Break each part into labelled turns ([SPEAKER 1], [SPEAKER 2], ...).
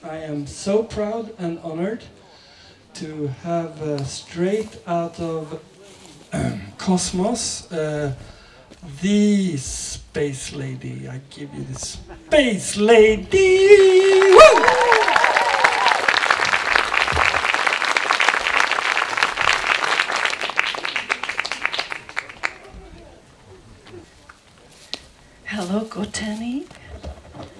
[SPEAKER 1] I am so proud and honored to have straight out of Cosmos the Spacelady. I give you the Spacelady! Woo!
[SPEAKER 2] Hello, Goteni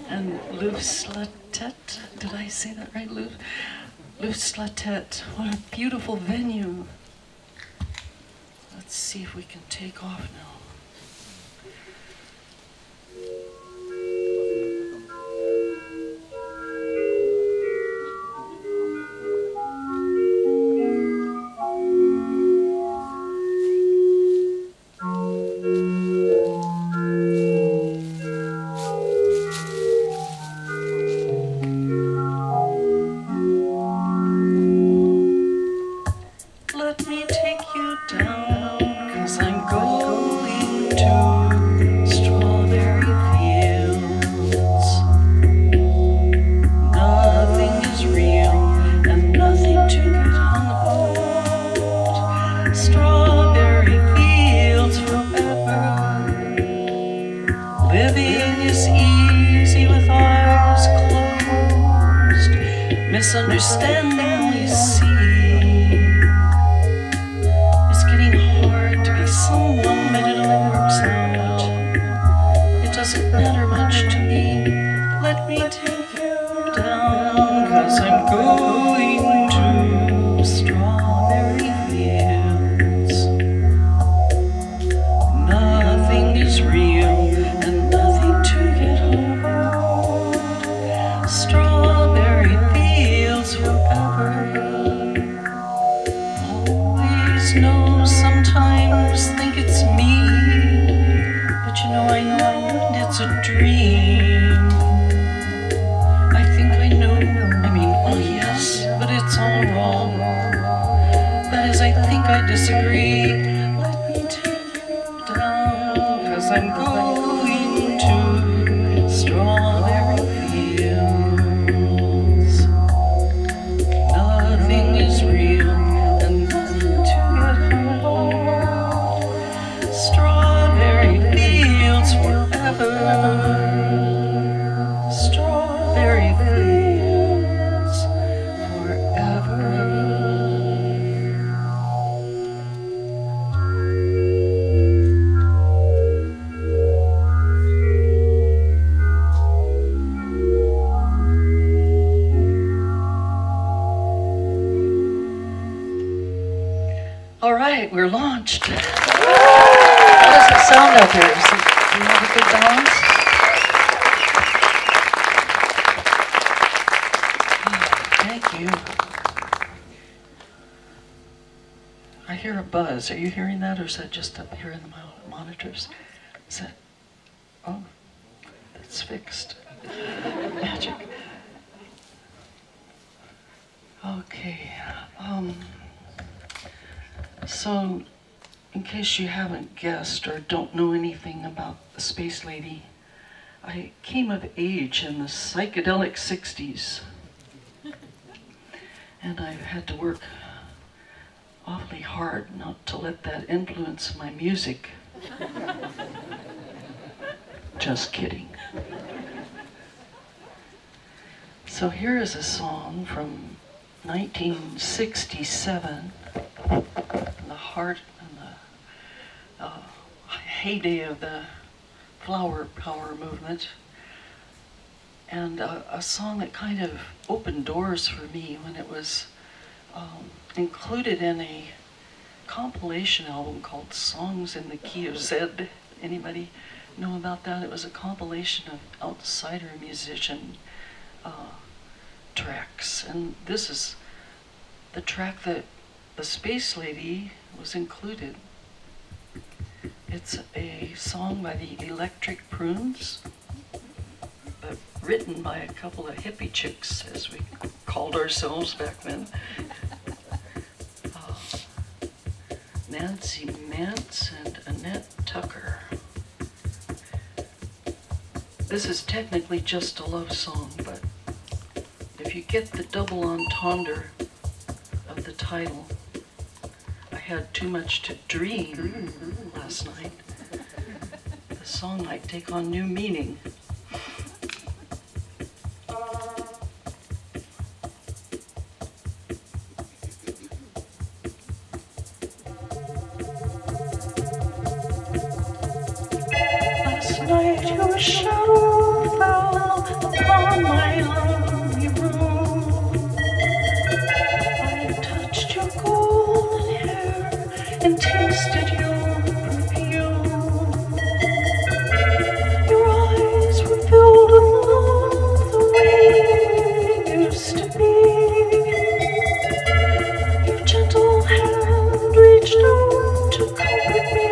[SPEAKER 2] and Luftslottet. Did I say that right, Luftslottet? What a beautiful venue. Let's see if we can take off now. Let me take you down, 'cause I'm going to strawberry fields. Nothing is real and nothing to get hung about. Strawberry fields forever. Living is easy with eyes closed. Misunderstanding we see. Someone, but it all works out. It doesn't matter much to me. Let me take you down, 'cause I'm going to strawberry fields. Nothing is real and nothing to get hung about. Strawberry fields forever. Always know sometimes think it's me, but you know I know and it's a dream. I think I know, oh yes, but it's all wrong. That is, I think I disagree. Let me take you down, 'cause I'm going to strawberry fields. Nothing is real and nothing to get hung about. Strawberry fields forever. Strawberry fields forever. All right, we're launched. How does it sound out there? Do you have a good balance? Oh, thank you. I hear a buzz. Are you hearing that, or is that just up here in the monitors? Is that? Oh, that's fixed. Magic. Okay. So, in case you haven't guessed or don't know anything about the Spacelady, I came of age in the psychedelic 60s. And I've had to work awfully hard not to let that influence my music. Just kidding. So here is a song from 1967. The heart and the heyday of the flower power movement, and a song that kind of opened doors for me when it was included in a compilation album called Songs in the Key of Z. Anybody know about that? It was a compilation of outsider musician tracks, and this is the track that the Spacelady was included. It's a song by the Electric Prunes, but written by a couple of hippie chicks, as we called ourselves back then. Nancy Mance and Annette Tucker. This is technically just a love song, but if if you get the double entendre of the title, I had too much to dream last night. The song might take on new meaning. Last night your shadow fell upon my lonely room. I touched your golden hair and tasted your perfume. Your eyes were filled with love the way they used to be. Your gentle hand reached out to comfort me.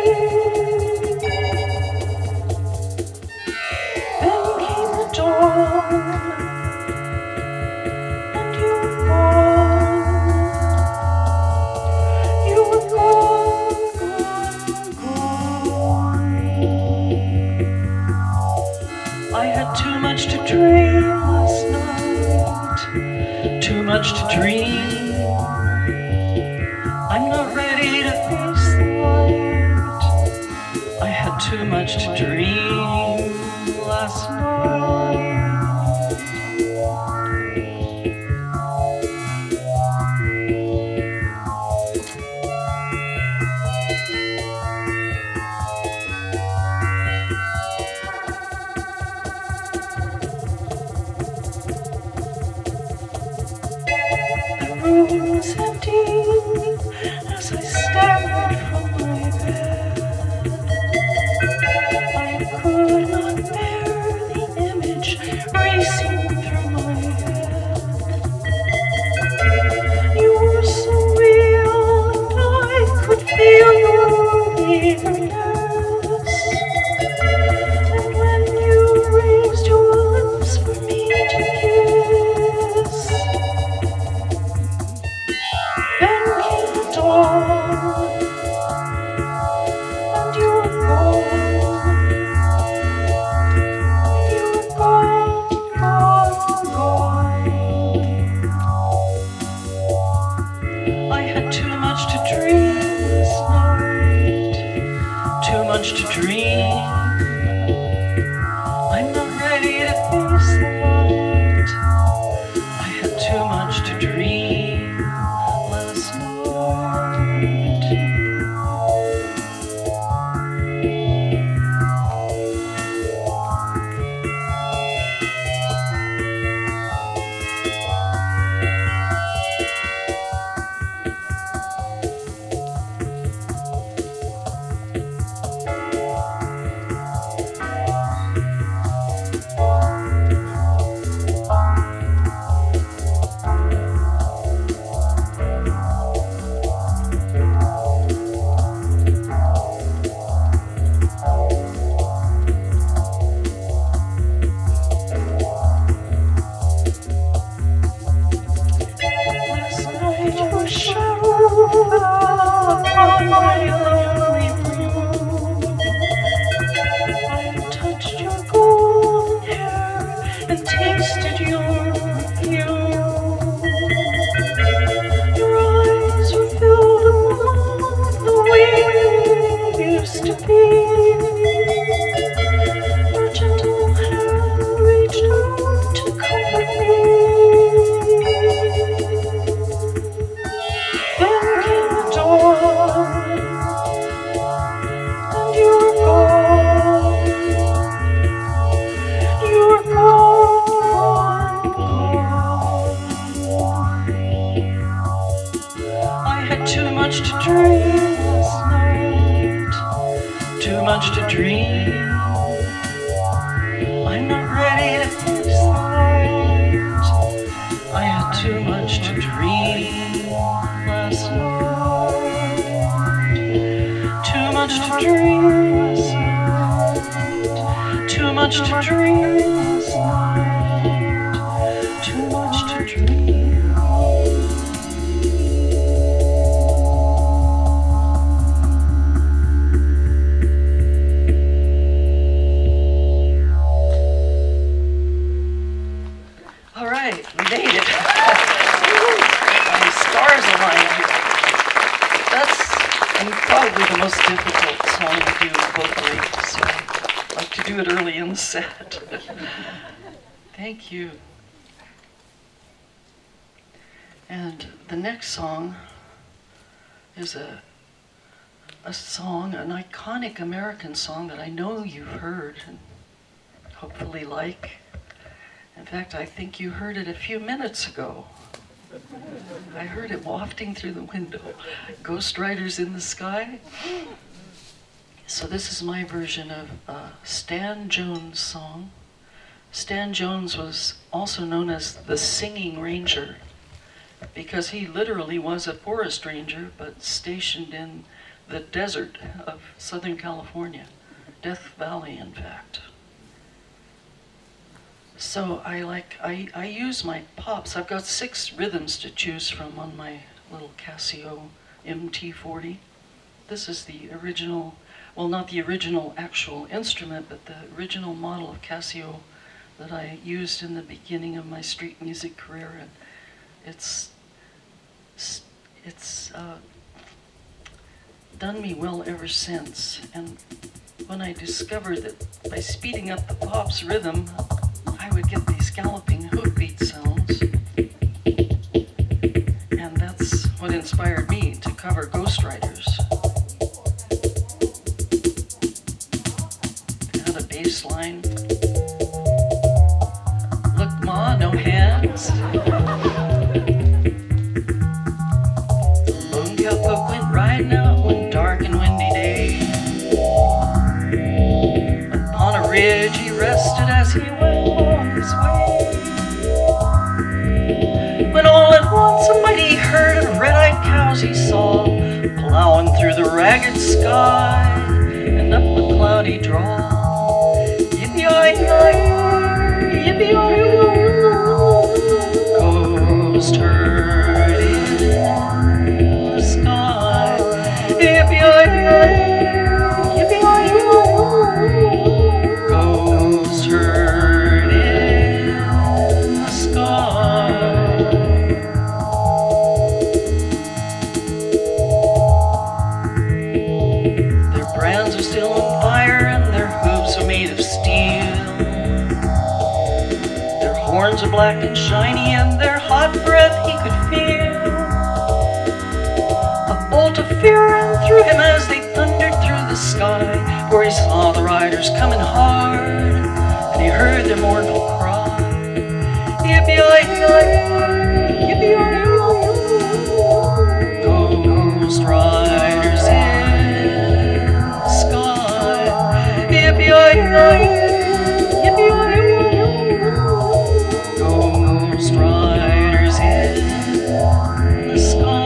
[SPEAKER 2] Then came the dawn, and you were gone. You were gone, gone. I had too much to dream last night, too much to dream. I'm not ready to face the light. I had too much to dream last night. The room was empty as I staggered from my bed. I could not bear the image racing through my head. You were so real, and I could feel your eagerness. And when you raised your lips for me to kiss, then came the dawn, and you were gone. You were gone, gone, gone. I had too much to dream this night, too much to dream. I'm not ready to face the light. I had too much to dream last night. Last night your shadow fell upon my lonely room. I touched your golden hair and tasted your perfume. Your eyes were filled with love the way they used to be. Your gentle hand reached out to comfort me. Then came the dawn, and you were gone. You were gone, gone. I had too much to dream last night, too much to dream. I'm not ready to face the light. I had too much to dream last night, too much to dream last night, too much to dream last night, too much to dream. All right, we made it. And probably the most difficult song to do vocally, so I like to do it early in the set. Thank you. And the next song is a song, an iconic American song that I know you've heard and hopefully like. In fact, I think you heard it a few minutes ago. I heard it wafting through the window. Ghost Riders in the Sky. So this is my version of a Stan Jones song. Stan Jones was also known as the Singing Ranger because he literally was a forest ranger, but stationed in the desert of Southern California, Death Valley, in fact. So I use my pops. I've got 6 rhythms to choose from on my little Casio MT40. This is the original, well, not the original actual instrument, but the original model of Casio that I used in the beginning of my street music career. And it's done me well ever since. And when I discovered that by speeding up the pop's rhythm, I would get these galloping hoofbeat sounds. And that's what inspired me to cover Ghost Riders. And a bass line. Look, Ma, no hands. Lone cowpoke went riding out one dark and windy day. Upon a ridge he rested as he went on his way. When all at once a mighty herd of red-eyed cows he saw, plowing through the ragged sky and up the cloudy draw. Yippee-yi-yi, yippee-yi-yi, ghost herd in the sky. Yippee-yi-yi, yippee-yi-yi, ghost herd in the sky. Their brands are still on fire and their hooves are made of steel. Their horns are black and shiny and their hot breath he could feel. A bolt of fear ran through him as they thundered through the sky, for he saw the riders coming hard and he heard their mournful cry. Yippee-yi-yi, yippee-yi-yi, ghost riders in the sky. Yippee-yi-yi, ghost riders in the sky.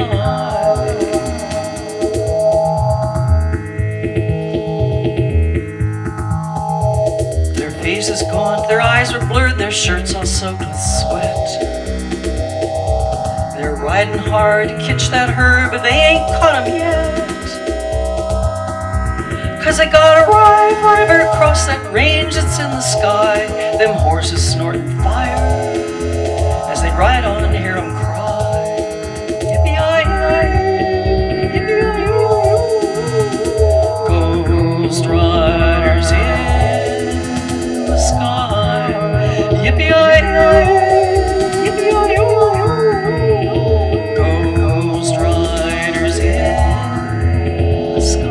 [SPEAKER 2] Their faces gaunt, their eyes were blurred, their shirts all soaked with sweat. They're riding hard to catch that herd, but they ain't caught him yet. 'Cause they gotta ride forever across that range that's in the sky. Them horses snorting fire as they ride on and hear 'em cry. Yippee-yi-yi, yippee-yi-yi, ghost riders in the sky. Yippee-yi-yi, yippee-yi-yi, ghost riders in the sky.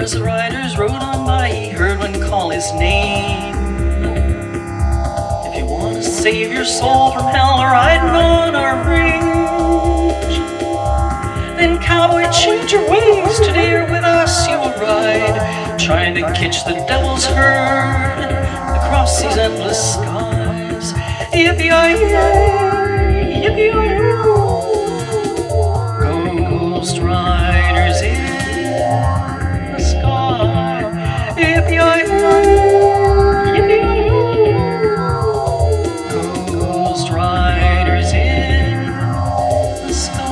[SPEAKER 2] As the riders rode on by, he heard one call his name. If you want to save your soul from hell riding on our range, then cowboy, change your ways. Today or with us you will ride, trying to catch the devil's herd across these endless skies. Yippee-yi-yi, yippee-yi-yi. Ghost riders in the sky. Yippee-yi-yi, yippee-yi-yi. Ghost riders in the sky.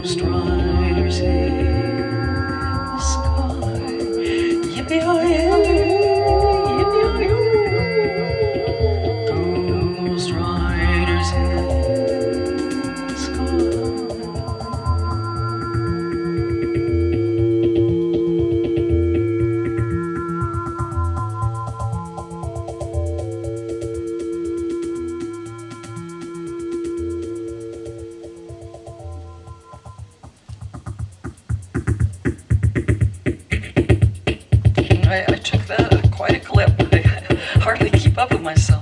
[SPEAKER 2] Ghost riders in the sky. Yippee-yi-yi, yippee-yi-yi. Ghost riders in the sky. I took that at quite a clip. I hardly keep up with myself.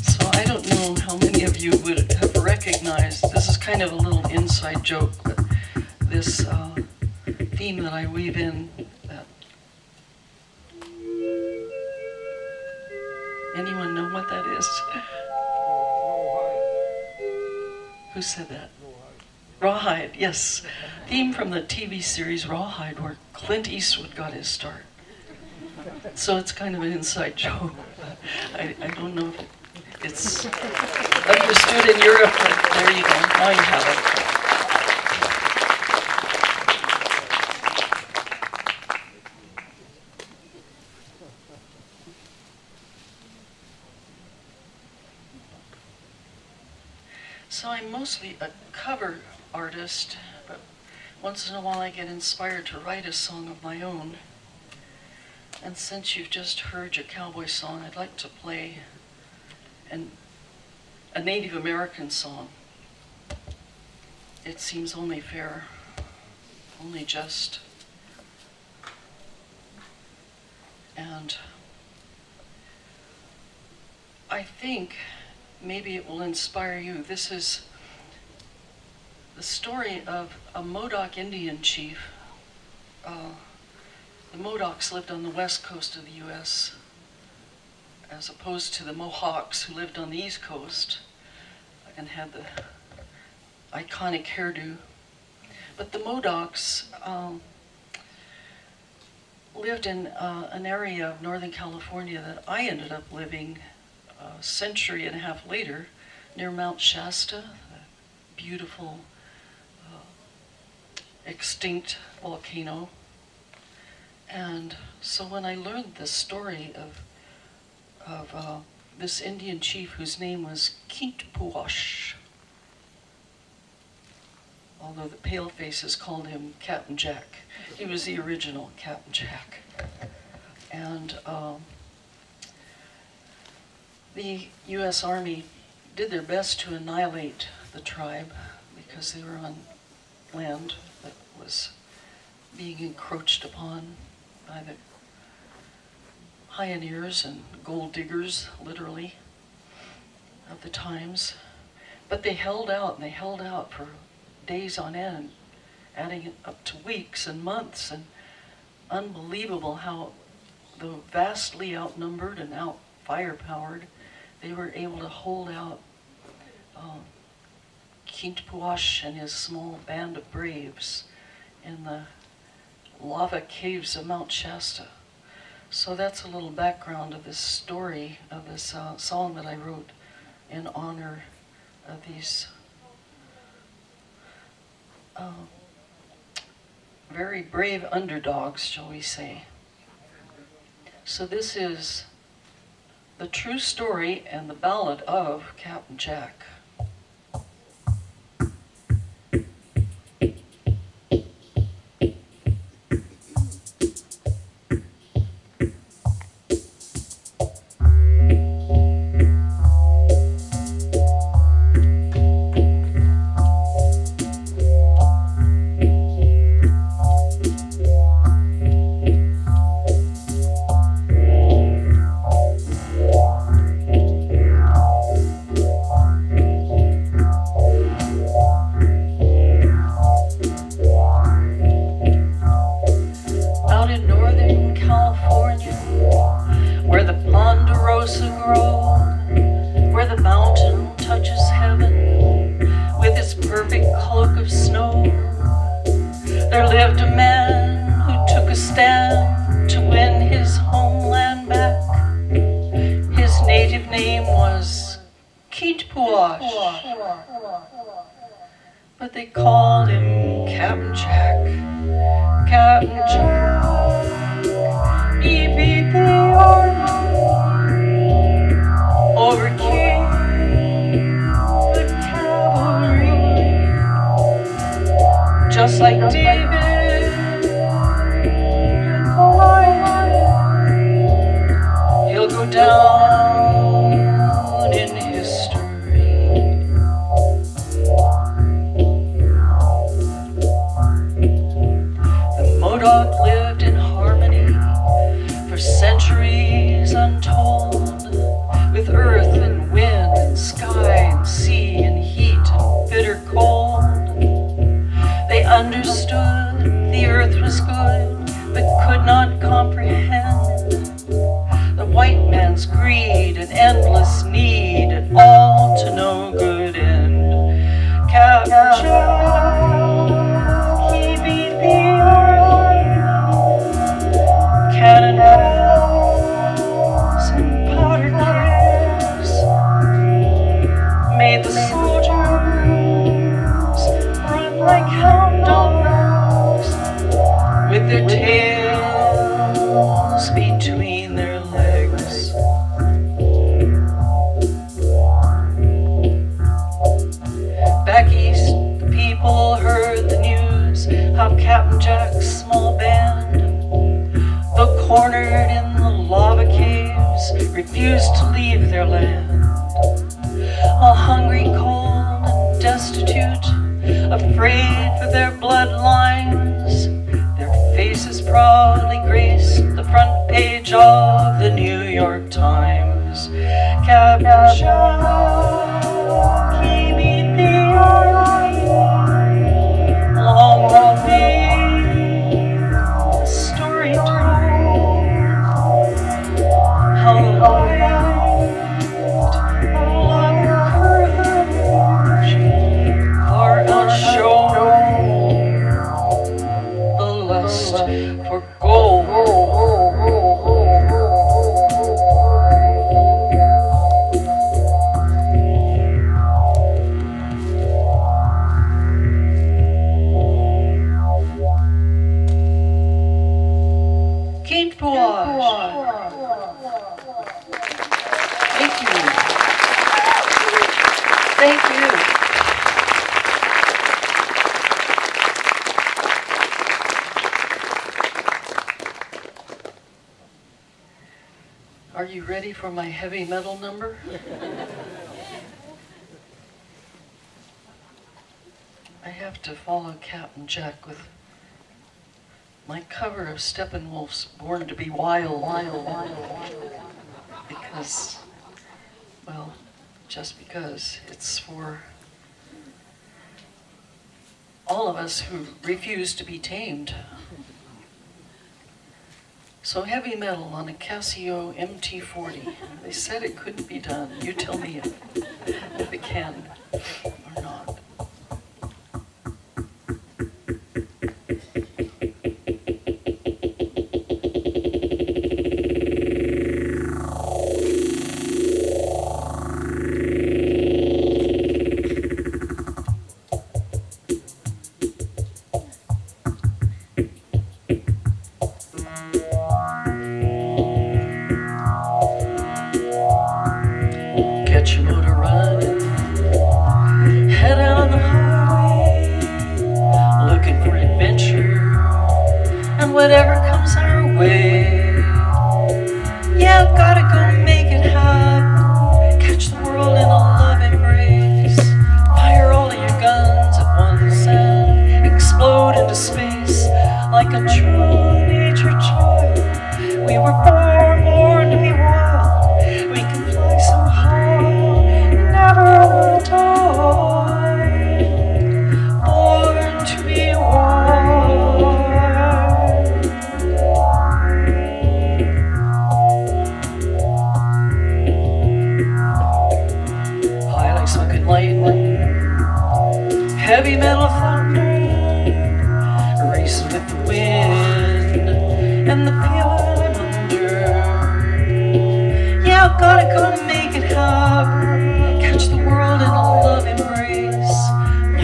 [SPEAKER 2] So I don't know how many of you would have recognized, this is kind of a little inside joke, but this theme that I weave in, anyone know what that is? Who said that? Rawhide, yes. Theme from the TV series Rawhide, where Clint Eastwood got his start. So it's kind of an inside joke. I don't know if it's understood in Europe, but there you go. Now you have it. So I'm mostly a cover artist, but once in a while I get inspired to write a song of my own. And since you've just heard your cowboy song, I'd like to play a Native American song. It seems only fair, only just. And I think maybe it will inspire you. This is the story of a Modoc Indian chief. The Modocs lived on the west coast of the U.S. as opposed to the Mohawks, who lived on the east coast and had the iconic hairdo. But the Modocs lived in an area of Northern California that I ended up living a century and a half later, near Mount Shasta, the beautiful extinct volcano. And so when I learned the story of this Indian chief whose name was Kintpuash, although the palefaces called him Captain Jack, he was the original Captain Jack. And the U.S. Army did their best to annihilate the tribe because they were on land that was being encroached upon by the pioneers and gold diggers, literally, of the times. But they held out, and they held out for days on end, adding it up to weeks and months, and unbelievable how, though vastly outnumbered and out-firepowered, they were able to hold out Kintpuash and his small band of braves in the lava caves of Mount Shasta. So that's a little background of this story, of this song that I wrote in honor of these very brave underdogs, shall we say. So this is the true story and the ballad of Captain Jack. But they called him Captain Jack. Captain Jack, he beat the army, overcame the cavalry, just like David and Goliath. He'll go down in history. Lived in harmony for centuries untold, with earth and wind and sky and sea and heat and bitter cold. They understood the earth was good, but could not comprehend the white man's greed and endless need, and all to no good end. Captain Jack, he beat the cannonballs and powder kegs, made the soldiers run like hound dogs, with their tails between their legs. Back east, the people heard the news, how Captain Jack's small band, though cornered in the lava caves, refused to leave their land. All hungry, cold, and destitute, afraid for their bloodlines, their faces proudly graced the front page of the New York Times. Captain Jack, he beat the army, long will be the story told. How light, courage far outshone the lust for gold. Thank you. Thank you. Are you ready for my heavy metal number? I have to follow Captain Jack with my cover of Steppenwolf's Born to be Wild, because, well, just because it's for all of us who refuse to be tamed. So heavy metal on a Casio MT40. They said it couldn't be done. You tell me if it can or not. heavy metal thunder, racing with the wind and the feeling I'm under. Yeah, gotta make it happen, catch the world in a love embrace,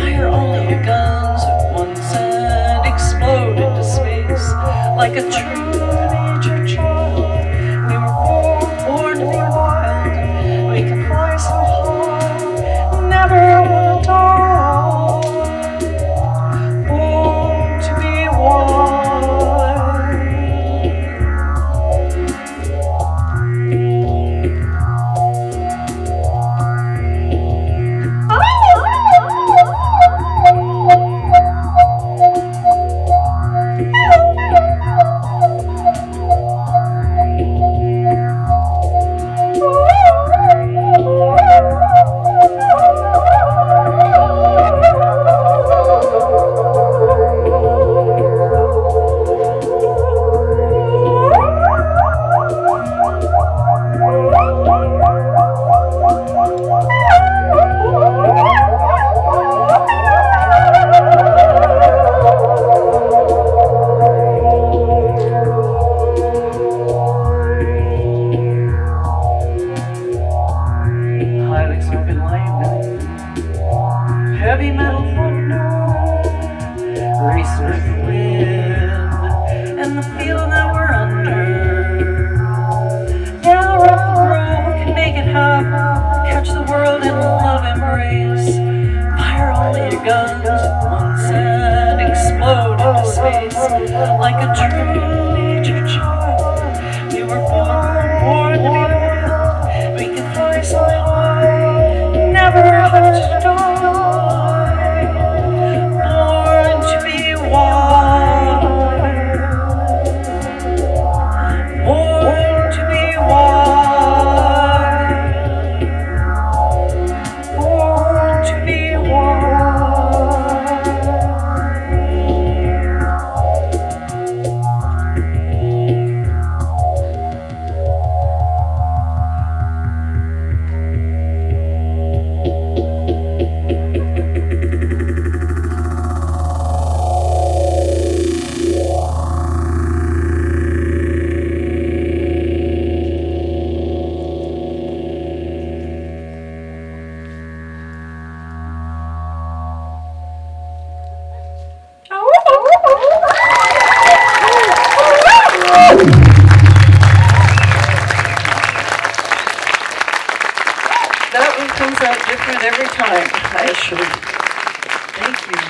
[SPEAKER 2] fire all of your guns at once and explode into space like a true major child. We were born to be wild, we can fly so high, never wanna die, born to be wild. Heavy metal thunder, racing with the wind and the feeling that we're under. Yeah, rock and roll can make it happen, catch the world in a love embrace, fire all of your guns at once and explode into space like a true major child. We were born to be wild, we can fly so high, never have to die. That one comes out different every time, I assure you. Thank you.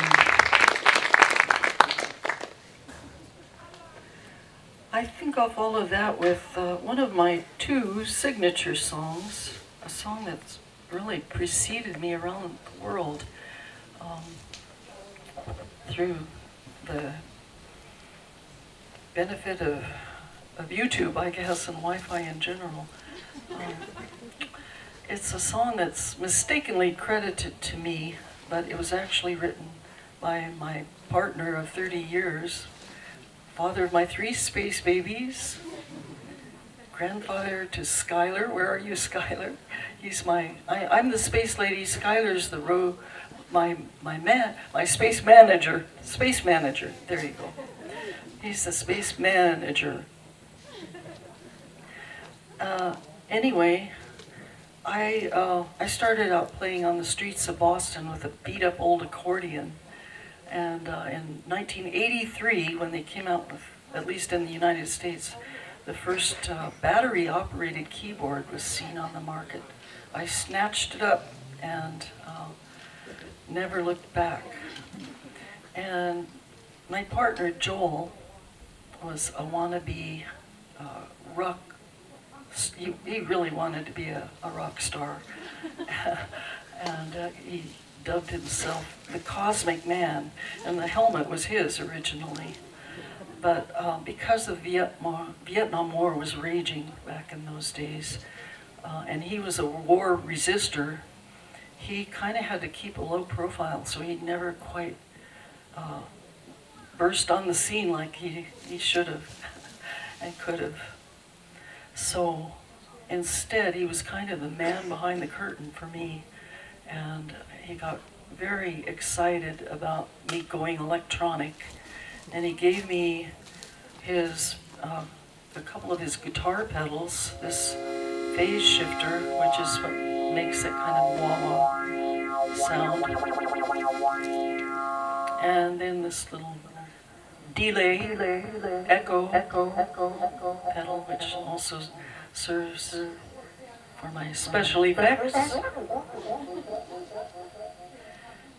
[SPEAKER 2] I think of all of that with one of my two signature songs, a song that's really preceded me around the world through the benefit of YouTube, I guess, and Wi-Fi in general. It's a song that's mistakenly credited to me, but it was actually written by my partner of 30 years, father of my 3 space babies, grandfather to Skylar. Where are you, Skylar? He's I'm the space lady. Skylar's my space manager. Space manager. There you go. He's the space manager. Anyway, I started out playing on the streets of Boston with a beat-up old accordion, and in 1983, when they came out with, at least in the United States, the first battery-operated keyboard was seen on the market. I snatched it up and never looked back. And my partner, Joel, was a wannabe rock. He really wanted to be a rock star. And he dubbed himself the Cosmic Man, and the helmet was his originally. But because the Vietnam War was raging back in those days, and he was a war resistor, he kind of had to keep a low profile, so he never quite burst on the scene like he should have and could have. So instead, he was kind of the man behind the curtain for me, and he got very excited about me going electronic, and he gave me his a couple of his guitar pedals, this phase shifter, which is what makes that kind of wah-wah sound, and then this little delay, echo pedal, which also serves for my special effects.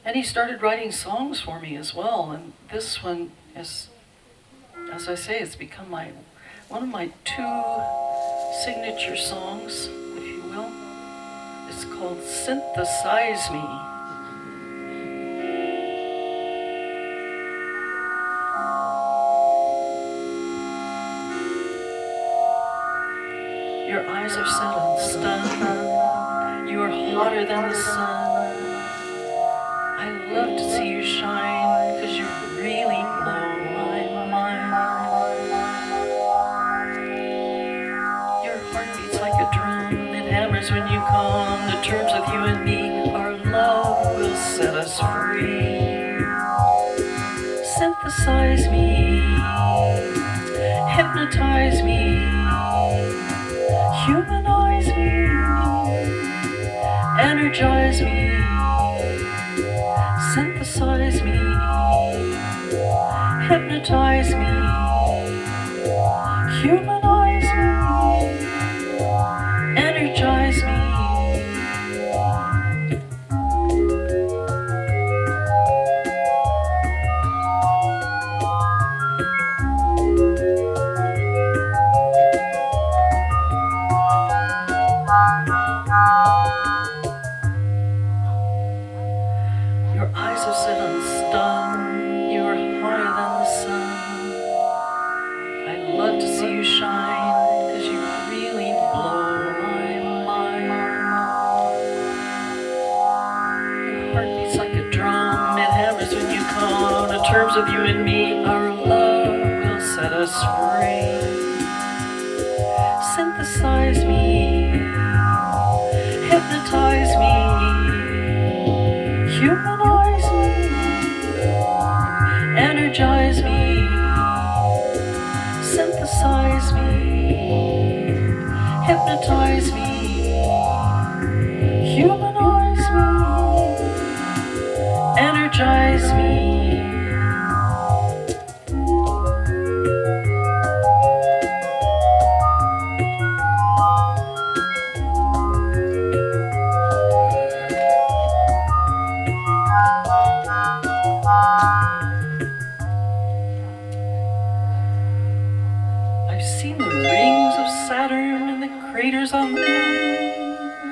[SPEAKER 2] And he started writing songs for me as well, and this one is, as I say, it's become one of my 2 signature songs, if you will. It's called Synthesize Me. Your eyes are set on stun. You are hotter than the sun. I love to see you shine, 'cause you really blow my mind. Your heart beats like a drum. It hammers when you come. The terms of you and me, our love will set us free. Synthesize me. Hypnotize me. Humanize me, energize me, synthesize me, hypnotize me, humanize me, energize me. Of you and me, our love will set us free. Synthesize me, hypnotize me, humanize me, energize me, synthesize me, hypnotize me, humanize me, energize me. On the moon,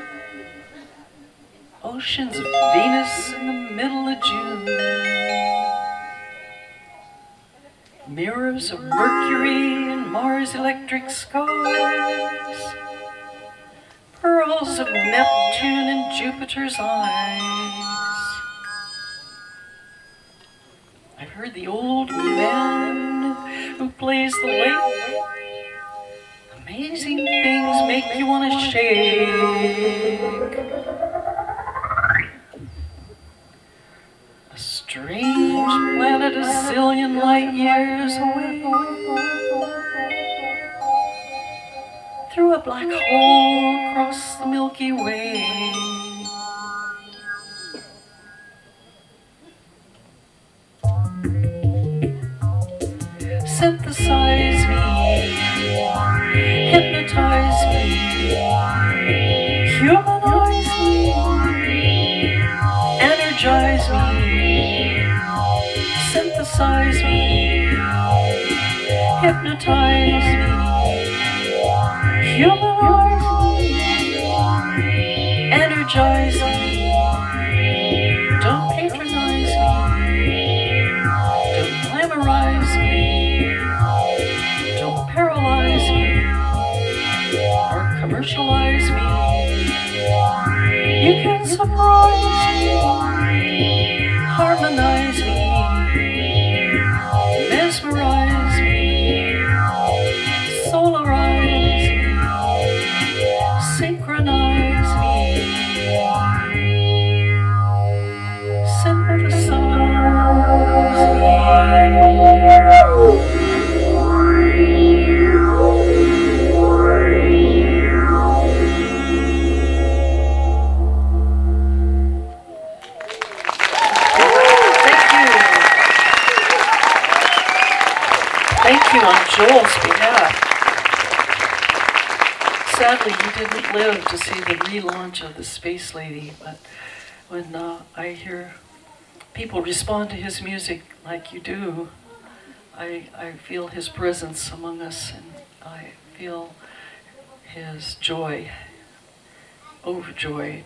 [SPEAKER 2] oceans of Venus in the middle of June, mirrors of Mercury and Mars' electric skies, pearls of Neptune and Jupiter's eyes. I've heard the old man who plays the lake. Amazing things make you want to shake. A strange planet a zillion light years away, through a black hole across the Milky Way. Synthesize me, hypnotize me, humanize me, energize me, synthesize me, hypnotize me, humanize me, energize me. Don't patronize me, don't glamorize me, don't paralyze me, or commercialize me. You can surprise me, harmonize me, mesmerize me, solarize me, synchronize me, Thank you on Joel's behalf. Sadly, he didn't live to see the relaunch of the Spacelady, but when I hear people respond to his music like you do, I feel his presence among us, and I feel his joy, overjoyed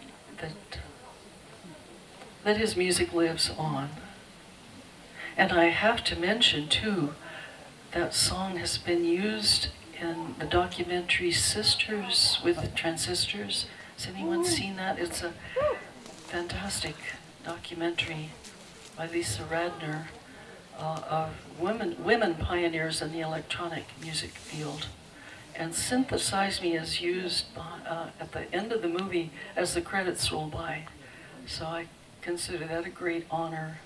[SPEAKER 2] that his music lives on. And I have to mention too, that song has been used in the documentary Sisters with Transistors. Has anyone seen that? It's a fantastic documentary by Lisa Radner of women pioneers in the electronic music field. And Synthesize Me is used at the end of the movie as the credits roll by. So I consider that a great honor.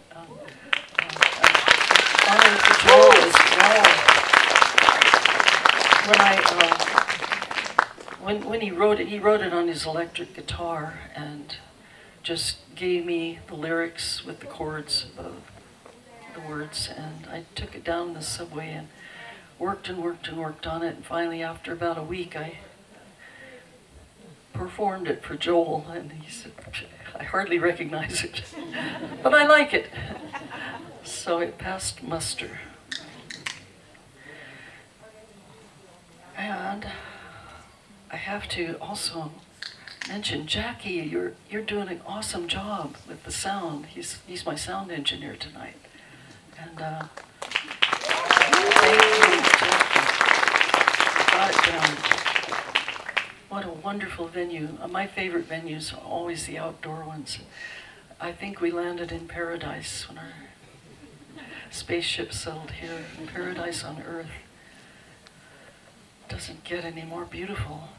[SPEAKER 2] Honor for Joel as well. When he wrote it on his electric guitar and just gave me the lyrics with the chords above the words, and I took it down in the subway and worked and worked and worked on it, and finally after about a week I performed it for Joel, and he said, I hardly recognize it, but I like it. So it passed muster. And I have to also mention Jackie, you're doing an awesome job with the sound. He's my sound engineer tonight. And thank you, Jackie. Got it down. What a wonderful venue. My favorite venues are always the outdoor ones. I think we landed in paradise when our spaceship settled here. Paradise on Earth doesn't get any more beautiful.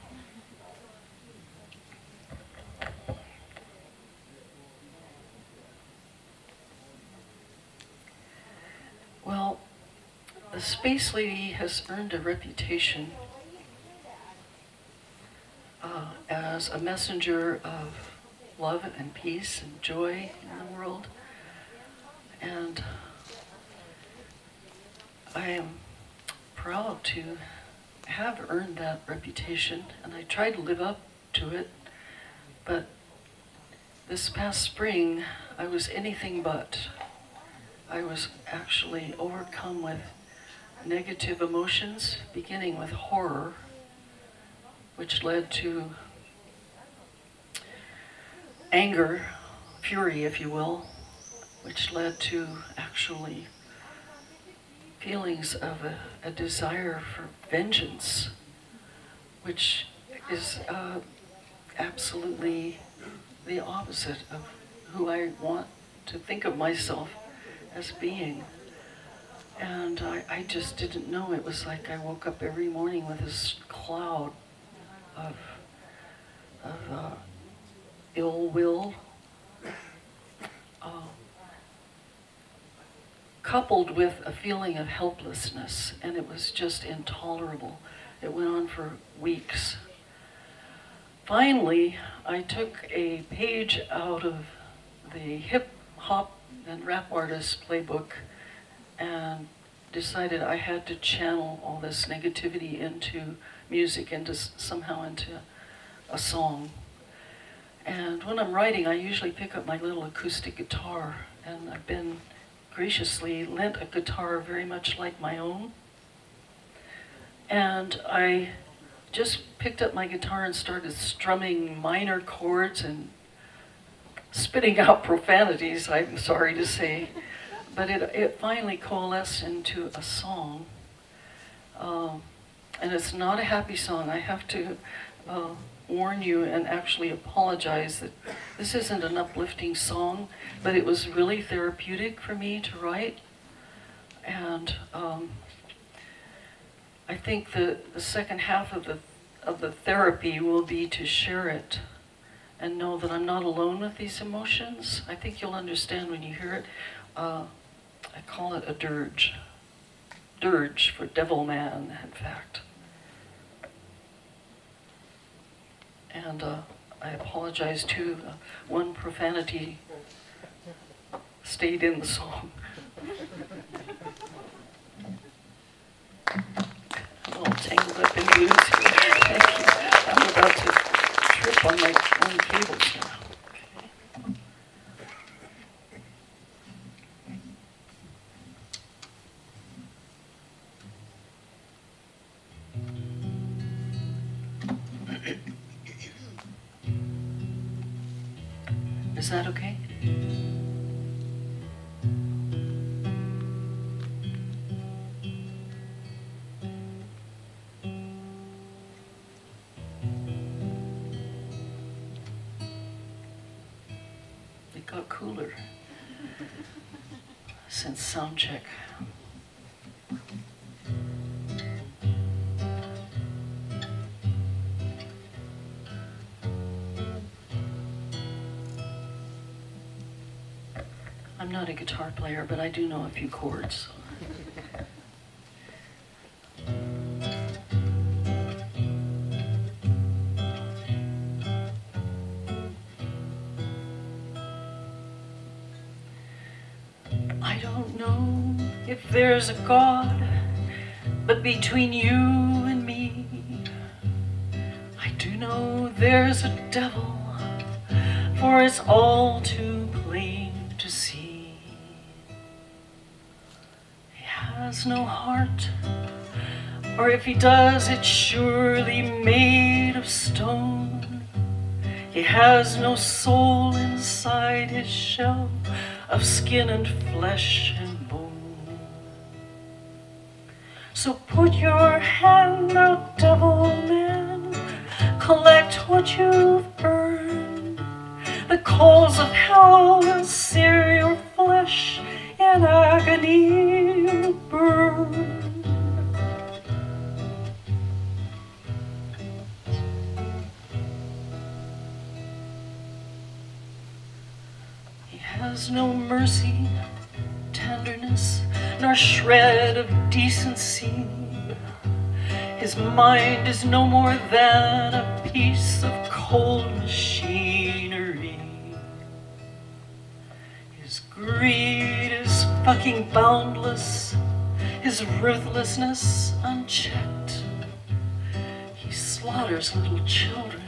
[SPEAKER 2] Well, the Spacelady has earned a reputation as a messenger of love and peace and joy in the world. And I am proud to have earned that reputation, and I try to live up to it. But this past spring, I was anything but. I was actually overcome with negative emotions, beginning with horror, which led to anger, fury, if you will, which led to actually feelings of a desire for vengeance, which is absolutely the opposite of who I want to think of myself as being. And I just didn't know. It was like I woke up every morning with this cloud of ill will, coupled with a feeling of helplessness, and it was just intolerable. It went on for weeks. Finally, I took a page out of the hip hop and rap artist playbook and decided I had to channel all this negativity into music, somehow into a song. And when I'm writing, I usually pick up my little acoustic guitar, and I've been graciously lent a guitar very much like my own. And I just picked up my guitar and started strumming minor chords and spitting out profanities, I'm sorry to say. But it finally coalesced into a song. And it's not a happy song. I have to warn you and actually apologize that this isn't an uplifting song, but it was really therapeutic for me to write. And I think the second half of the therapy will be to share it and know that I'm not alone with these emotions. I think you'll understand when you hear it. I call it a dirge. Dirge for devil man, in fact. And I apologize too. One profanity stayed in the song. I'm all tangled up in news here. Thank you. I'm about to trip on my own cables now. Okay. Is that okay? It got cooler since sound check. I'm not a guitar player, but I do know a few chords. I don't know if there's a God, but between you and me, I do know there's a devil, for it's all too plain to see. He has no heart, or if he does, it's surely made of stone. He has no soul inside his shell of skin and flesh and bone. So put your hand out, devil man, collect what you've earned. The coals of hell will sear your flesh, in agony you'll burn. He has no mercy, tenderness, nor shred of decency. His mind is no more than a piece of cold machinery. His greed is fucking boundless, his ruthlessness unchecked. He slaughters little children,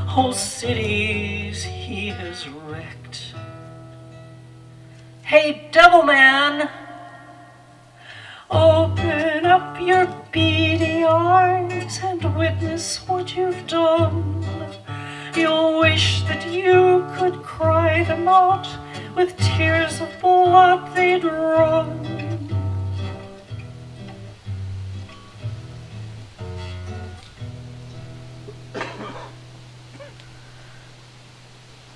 [SPEAKER 2] whole cities he has wrecked. Hey, devil man, open up your beady eyes and witness what you've done. You'll wish that you could cry them out, with tears of blood they'd run.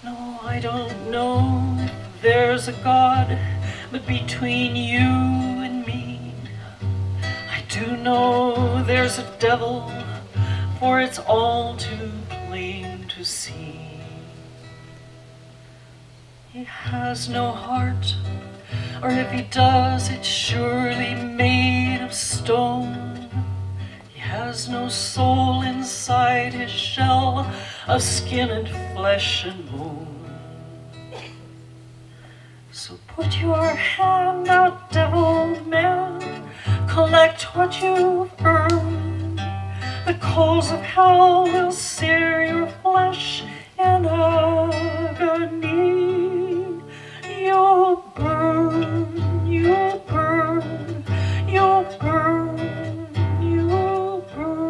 [SPEAKER 2] No, I don't know if there's a God, but between you and me, I do know there's a devil, for it's all too plain to see. He has no heart, or if he does, it's surely made of stone. He has no soul inside his shell of skin and flesh and bone. So put your hand out, devil man, collect what you've earned. The coals of hell will sear your flesh in agony. You'll burn, you'll burn, you'll burn, you'll burn.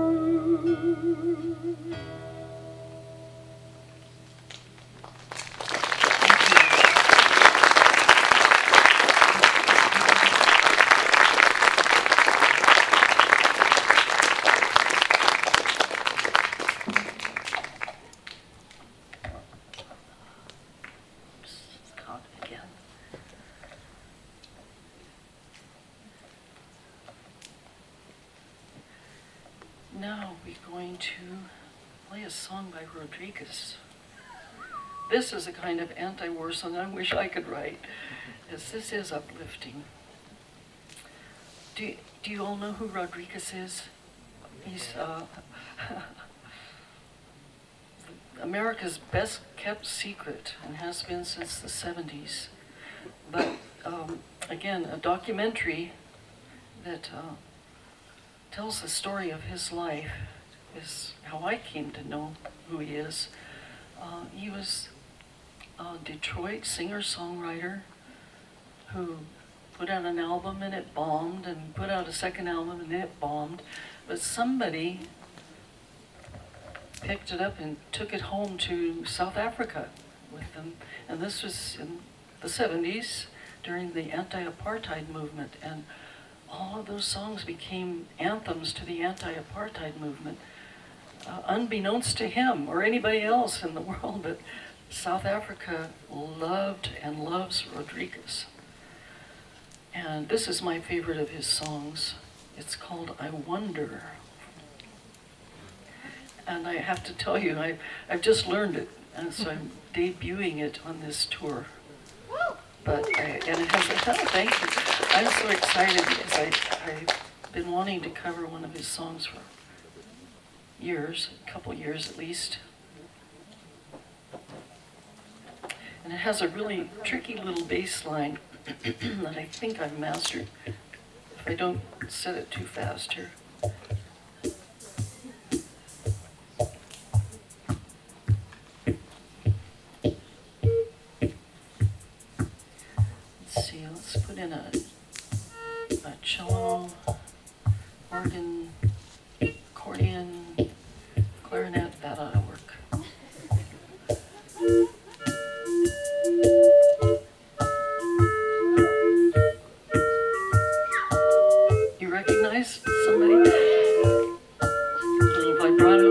[SPEAKER 2] Now we're going to play a song by Rodriguez this is a kind of anti-war song I wish I could write, because this is uplifting. Do you all know who Rodriguez is? He's America's best kept secret and has been since the 70s. But again, a documentary that tells the story of his life is how I came to know who he is. He was a Detroit singer-songwriter who put out an album and it bombed, and put out a second album and it bombed. But somebody picked it up and took it home to South Africa with them. And this was in the 70s during the anti-apartheid movement. And all of those songs became anthems to the anti-apartheid movement, unbeknownst to him or anybody else in the world. But South Africa loved and loves Rodriguez. And this is my favorite of his songs. It's called I Wonder. And I have to tell you, I've just learned it, and so I'm debuting it on this tour. But and it has a thank you. I'm so excited because I've been wanting to cover one of his songs for years, a couple years at least. And it has a really tricky little bass line that I think I've mastered, if I don't set it too fast here. Let's see, let's put in a cello, organ, accordion, clarinet, that ought to work. Recognize somebody? Little vibrato.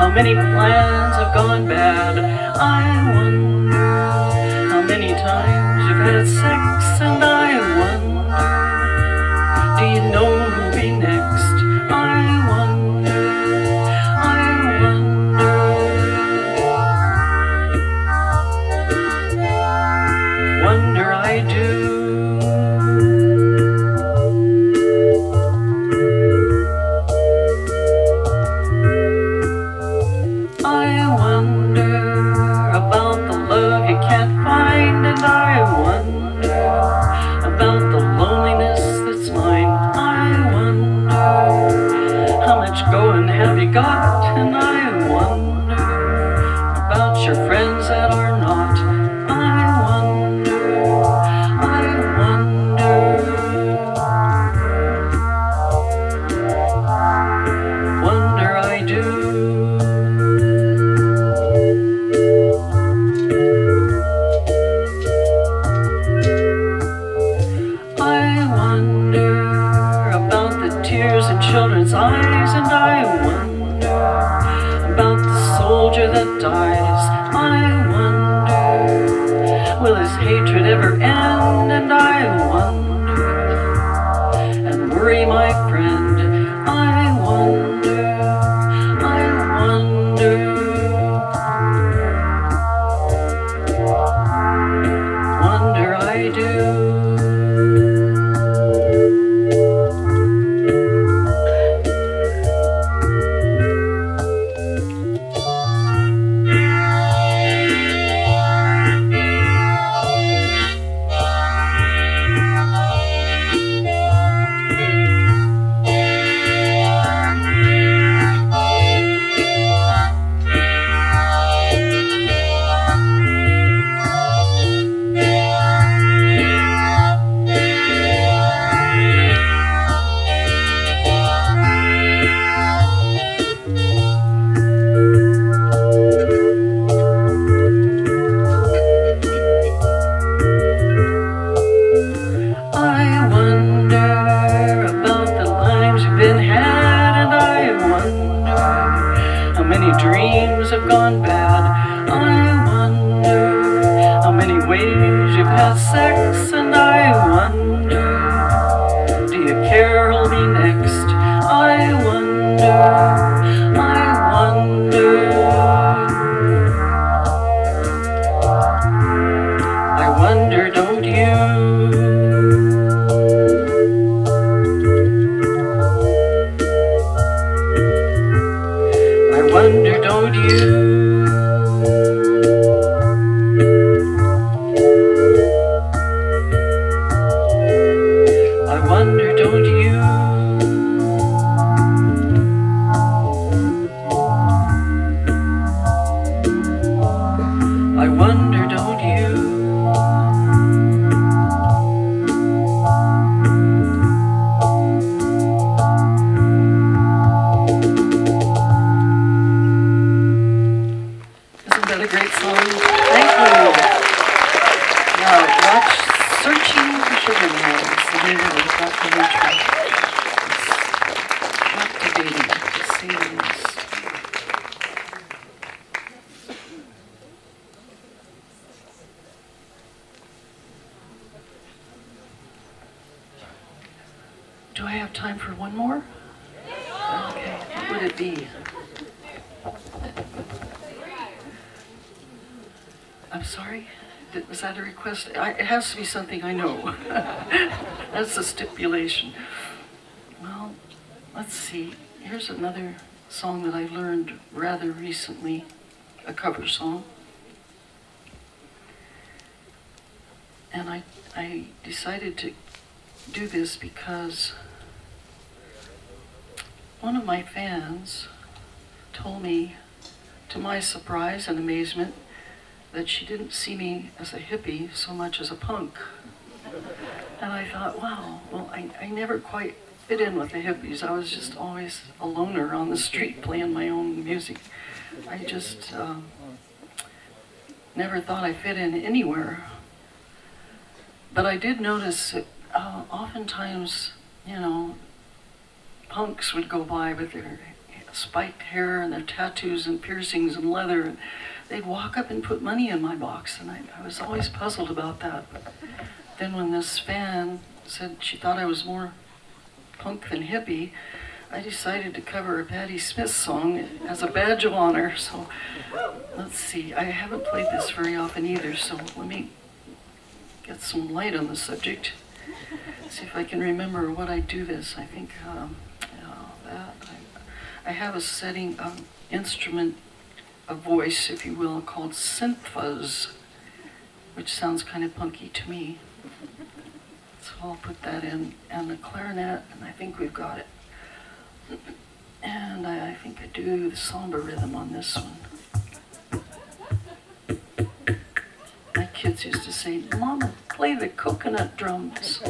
[SPEAKER 2] How many plans have gone bad? I wonder how many times you've had sex, and I wonder, do you know who'll be next? I wonder, wonder I do. Got, and I wonder about your friends that are not. I wonder, wonder I do. I wonder about the tears in children's eyes, and I wonder about the soldier that dies. I wonder, will his hatred ever end? And I wonder, and worry my friend. I wonder, wonder I do. wonder how many dreams have gone bad. I wonder how many ways you've had sex, and I wonder, do you care who'll be next? I wonder, I wonder. I wonder, don't you? I wonder, don't you? I wonder, don't you? I wonder, don't you? Isn't that a great song? Thank you. Now, watch Searching for Sugar Mills, the name of the documentary. It's captivating, to say the least. Do I have time for one more? Okay, what would it be? I'm sorry? Was that a request? It has to be something I know. That's the stipulation. Well, let's see. Here's another song that I learned rather recently, a cover song. And I decided to do this because one of my fans told me, to my surprise and amazement, that she didn't see me as a hippie so much as a punk. And I thought, wow, well, I never quite fit in with the hippies. I was just always a loner on the street playing my own music. I just never thought I fit in anywhere. But I did notice that oftentimes, you know, punks would go by with their spiked hair and their tattoos and piercings and leather, and they'd walk up and put money in my box, and I was always puzzled about that. But then when this fan said she thought I was more punk than hippie, I decided to cover a Patti Smith song as a badge of honor. So let's see, I haven't played this very often either, so let me get some light on the subject. See if I can remember what I do this. I think I have a setting of instrument, a voice, if you will, called synth fuzz, which sounds kind of punky to me. So I'll put that in, and the clarinet, and I think we've got it. And I think I do the samba rhythm on this one. My kids used to say, "Mama, play the coconut drums."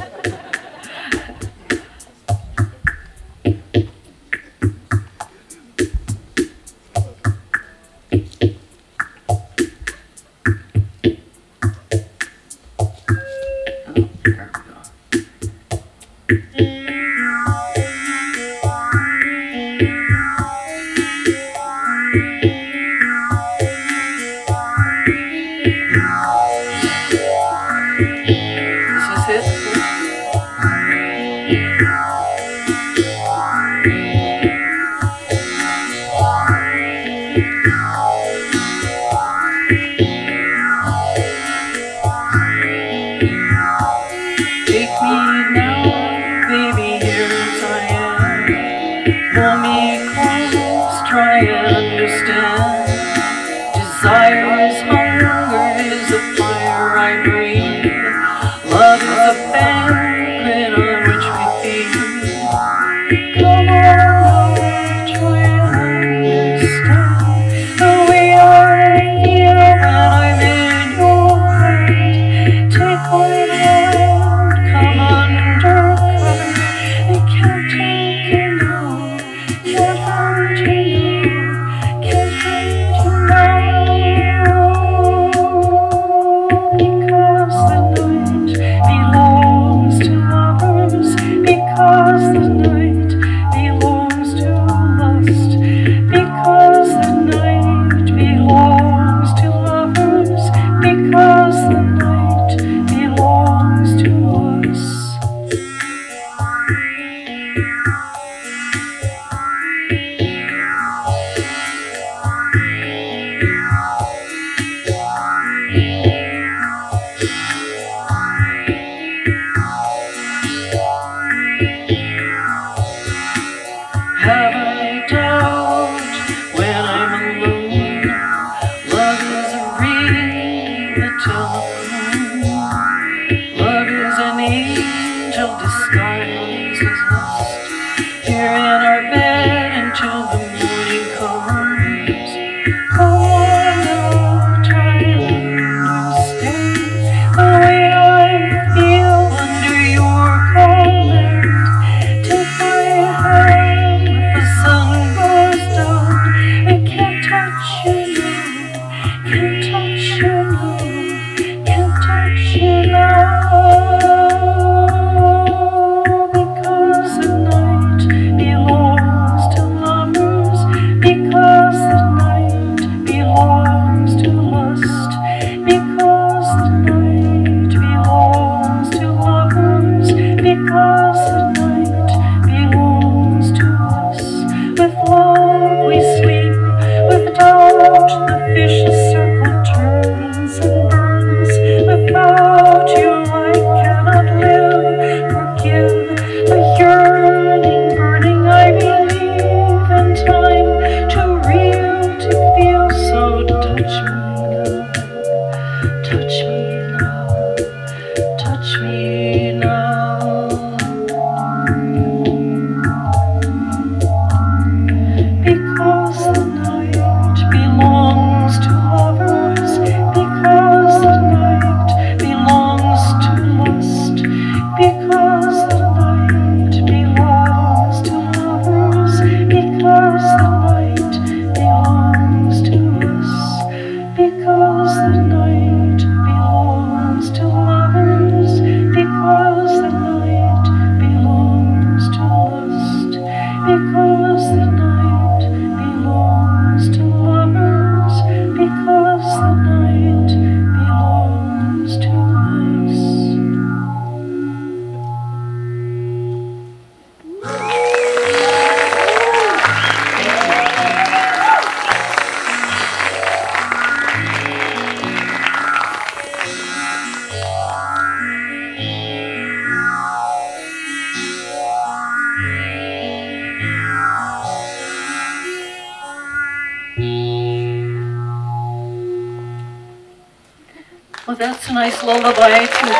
[SPEAKER 2] that's a nice lullaby too.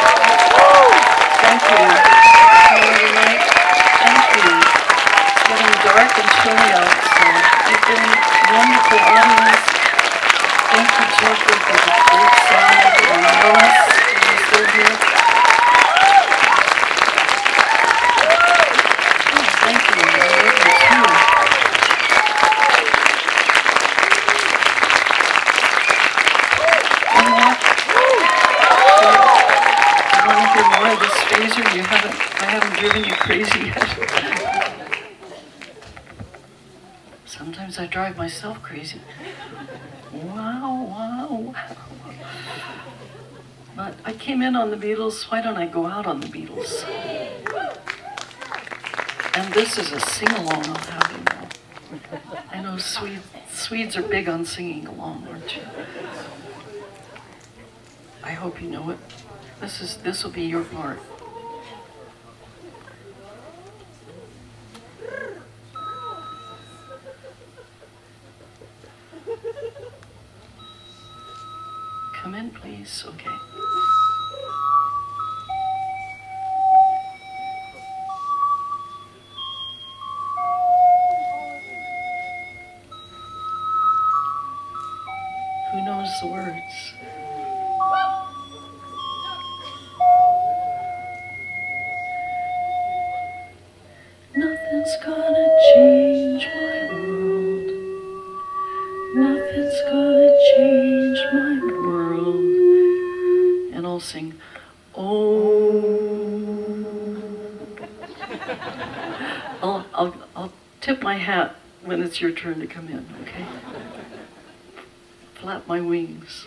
[SPEAKER 2] Thank you. Thank you. It's getting dark and chilly out, so you've been a wonderful audience. Thank you, Jeffrey, for the great song, and Lois, who's still here. Oh, thank you. I love you too. You want to hear more of this phaser? I haven't driven you crazy yet. Sometimes I drive myself crazy. Wow, wow, wow. But I came in on the Beatles, why don't I go out on the Beatles? And this is a sing-along I'll have you know. I know Swedes are big on singing along, aren't you? I hope you know it. This will be your part. Come in, please. Okay. Who knows the words? Nothing's gonna change my world. Nothing's gonna change my world. And I'll sing, oh. I'll tip my hat when it's your turn to come in, okay? Flap my wings.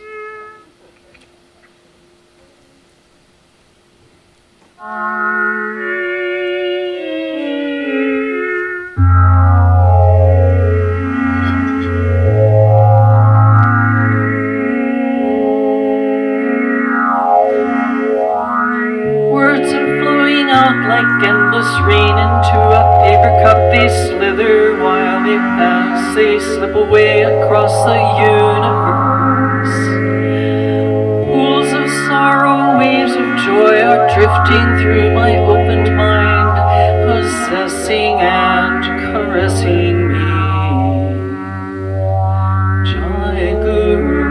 [SPEAKER 2] Like endless rain into a paper cup, they slither while they pass, they slip away across the universe. Pools of sorrow, waves of joy are drifting through my opened mind, possessing and caressing me. Jai Guru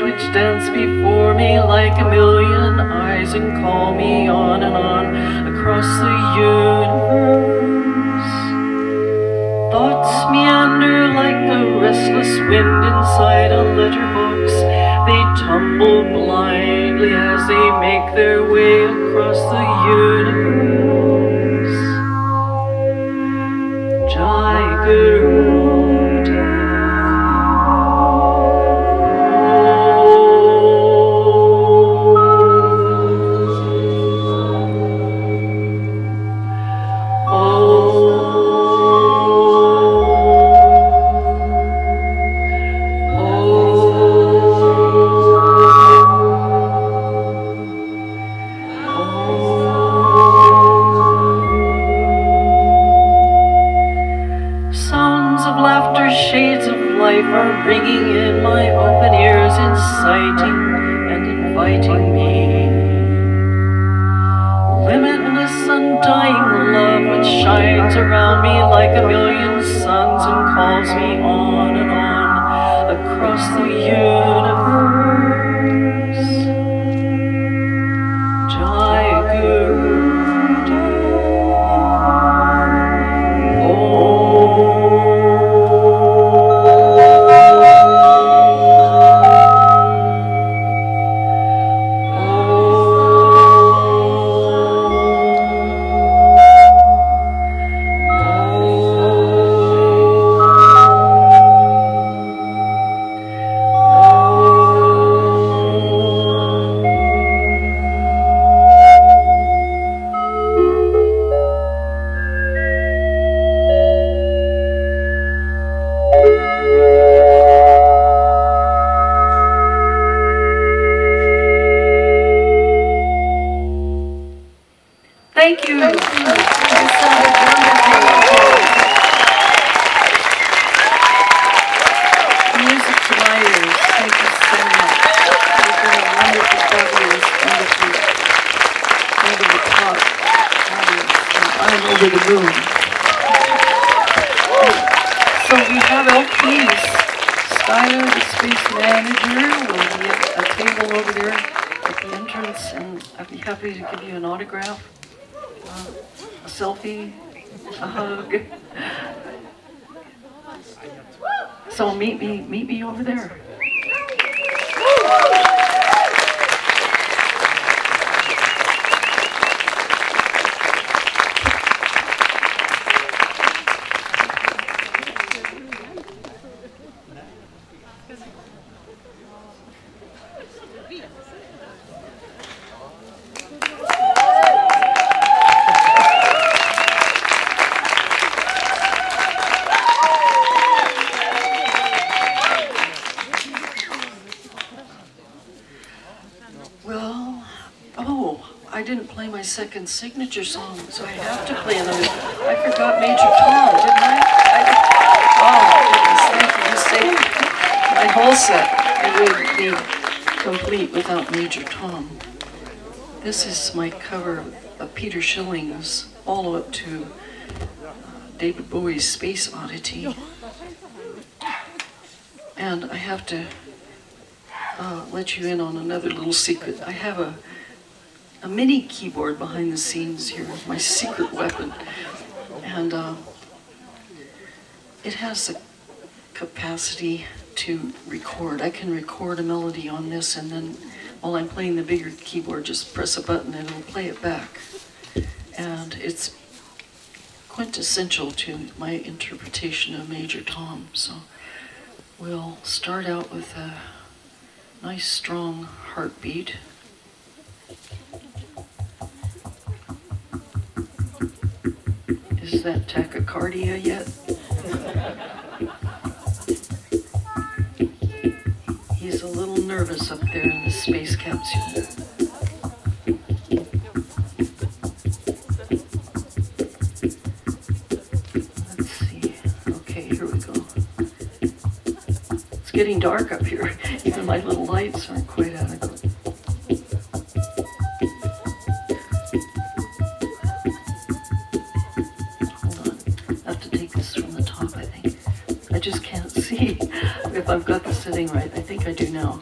[SPEAKER 2] which dance before me like a million eyes and call me on and on across the universe. Thoughts meander like the restless wind inside a letterbox. They tumble blindly as they make their way across the universe. Jai Guru. Are ringing in my open ears, inciting and inviting me. Limitless, undying love which shines around me like a million suns and calls me on and on across the universe. Jai Guru. Oh So we have LPs. Skylar, the space manager, will be at a table over there at the entrance, and I'd be happy to give you an autograph, a selfie, a hug. So meet me over there. I didn't play my second signature song, so I have to play another. I forgot Major Tom, didn't I? Oh, goodness, thank you. My whole set, it would be complete without Major Tom. This is my cover of Peter Schilling's All Up to David Bowie's Space Oddity. And I have to let you in on another little secret. I have a mini keyboard behind the scenes here, my secret weapon. And it has the capacity to record. I can record a melody on this, and then while I'm playing the bigger keyboard, just press a button and it'll play it back. And it's quintessential to my interpretation of Major Tom. So we'll start out with a nice strong heartbeat. Is that tachycardia yet? He's a little nervous up there in the space capsule. Let's see. Okay, here we go. It's getting dark up here. Even my little lights aren't quite adequate. I just can't see if I've got the setting right. I think I do now.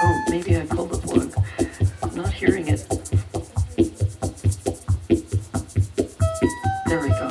[SPEAKER 2] Oh, maybe I pulled the plug. I'm not hearing it. There we go.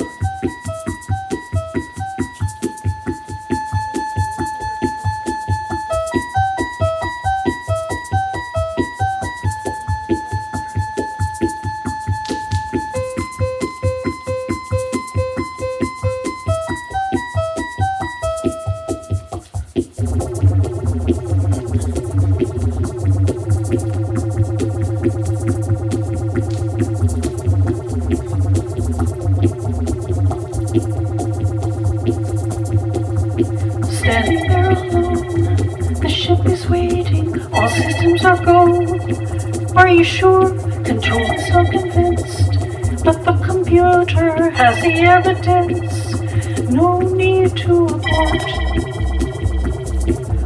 [SPEAKER 2] Standing there alone, the ship is waiting, all systems are go. Are you sure? Control is not convinced, but the computer has the evidence. No need to abort.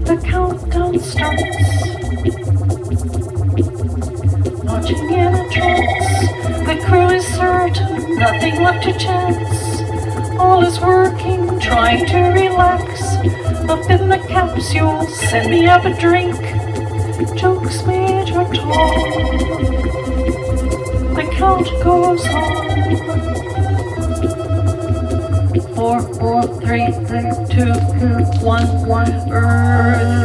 [SPEAKER 2] The countdown starts. Watching in a trance, the crew is certain, nothing left to chance. All is working, trying to relax. Up in the capsule, send me up a drink. Jokes Major Tom. The count goes on. 4, 4, 3, 2, 1, 1. Earth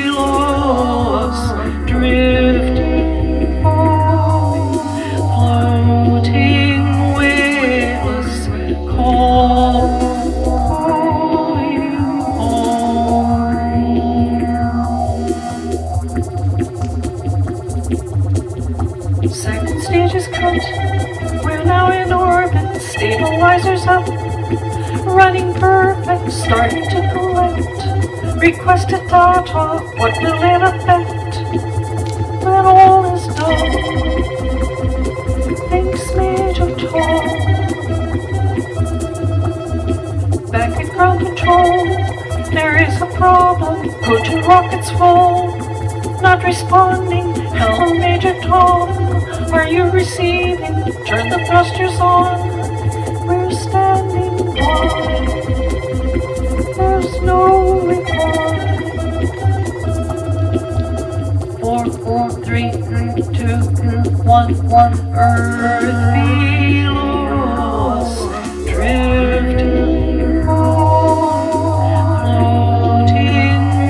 [SPEAKER 2] below us, drifting home, floating weightless, calling home. Second stage is cut. We're now in orbit, stabilizers up. Running perfect, starting to collect. Requested data, what will it affect? When all is done, thanks Major Tom. Back at ground control, there is a problem. Go to rockets full, not responding. Hello, Major Tom, are you receiving? Turn the thrusters on. We're standing by. There's no reply. 4, 4, 3, 2, 1, 1. Earth below us, drifting floating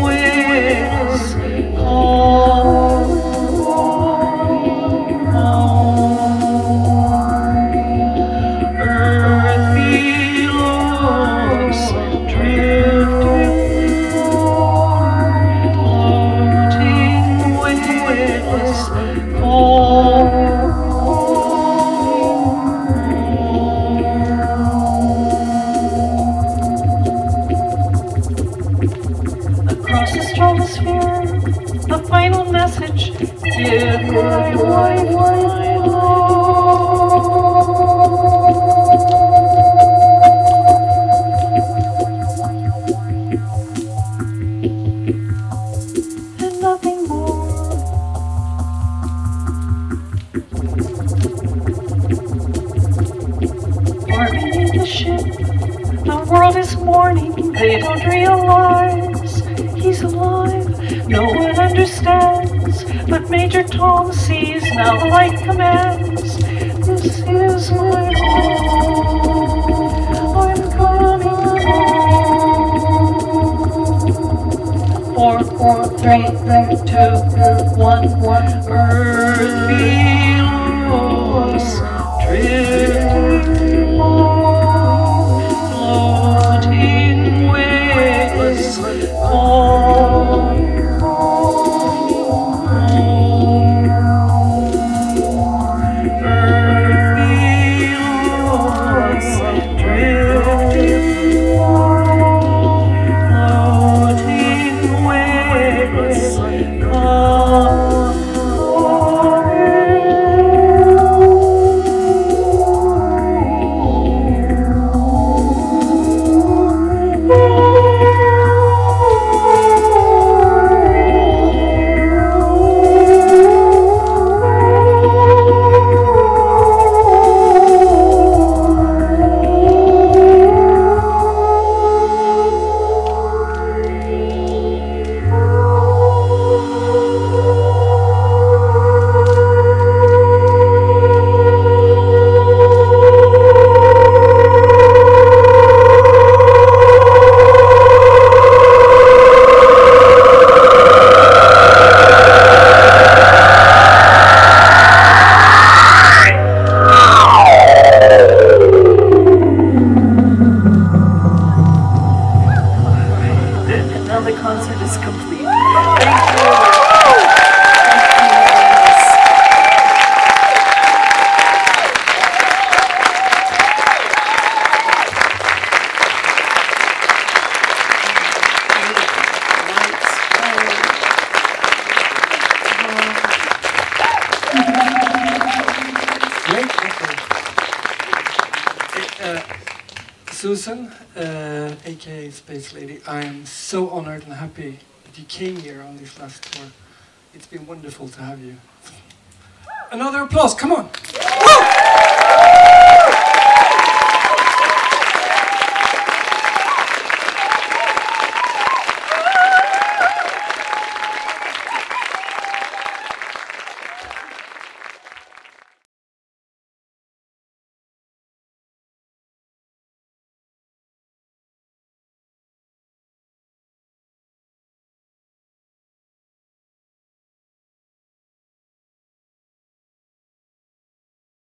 [SPEAKER 2] waves, calling home. Earth below us, drifting floating waves, calling. Across the stratosphere, the final message. Dear my wife, my and nothing more. Far beneath the ship, the world is mourning. They don't realize he's alive. No one understands, but Major Tom sees. Now the light commands. This is my home. I'm coming home. 4, 4, 3, 2, 1, 1. Earth below us, drifting floating waves, calling home. Earth below us, drifting floating waves, calling. Now the concert is complete. Thank you.
[SPEAKER 1] Great record. Susan, aka Spacelady, I am so honored and happy that you came here on this last tour. It's been wonderful to have you. Another applause, come on! Woo!